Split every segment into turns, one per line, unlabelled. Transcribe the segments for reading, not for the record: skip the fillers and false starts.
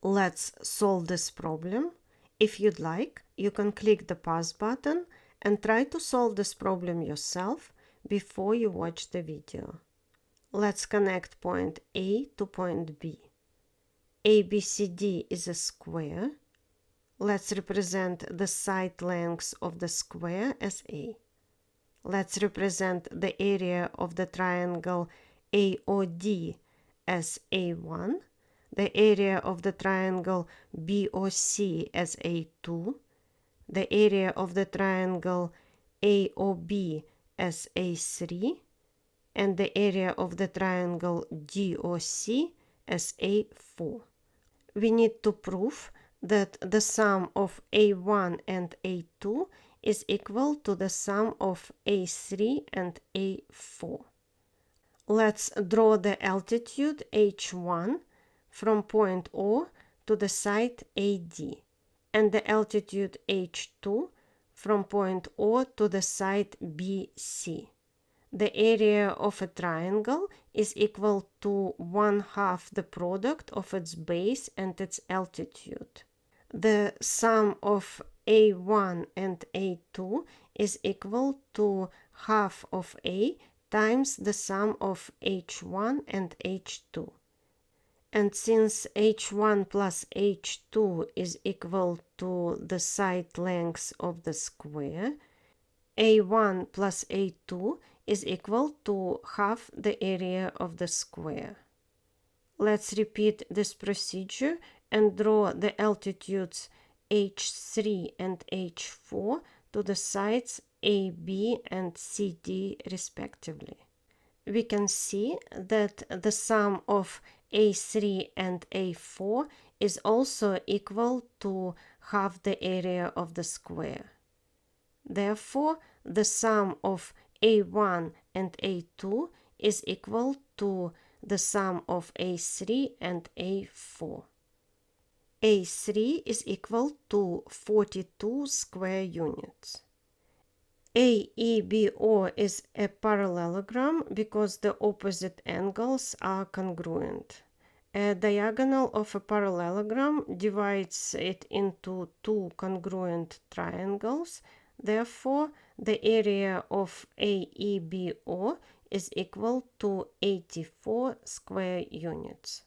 Let's solve this problem. If you'd like, you can click the pause button and try to solve this problem yourself before you watch the video. Let's connect point A to point B. ABCD is a square. Let's represent the side lengths of the square as A. Let's represent the area of the triangle AOD as A1, the area of the triangle BOC as A2, the area of the triangle AOB as A3, and the area of the triangle DOC as A4. We need to prove that the sum of A1 and A2 is equal to the sum of A3 and A4. Let's draw the altitude H1 from point O to the side AD, and the altitude H2 from point O to the side BC. The area of a triangle is equal to 1/2 the product of its base and its altitude. The sum of A1 and A2 is equal to half of A times the sum of H1 and H2. And since H1 plus H2 is equal to the side lengths of the square, A1 plus A2 is equal to half the area of the square. Let's repeat this procedure and draw the altitudes H3 and H4 to the sides AB and CD respectively. We can see that the sum of A3 and A4 is also equal to half the area of the square. Therefore, the sum of A1 and A2 is equal to the sum of A3 and A4. A3 is equal to 42 square units. AEBO is a parallelogram because the opposite angles are congruent. A diagonal of a parallelogram divides it into two congruent triangles. Therefore, the area of AEBO is equal to 84 square units.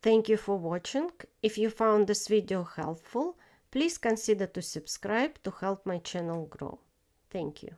Thank you for watching. If you found this video helpful, please consider to subscribe to help my channel grow. Thank you.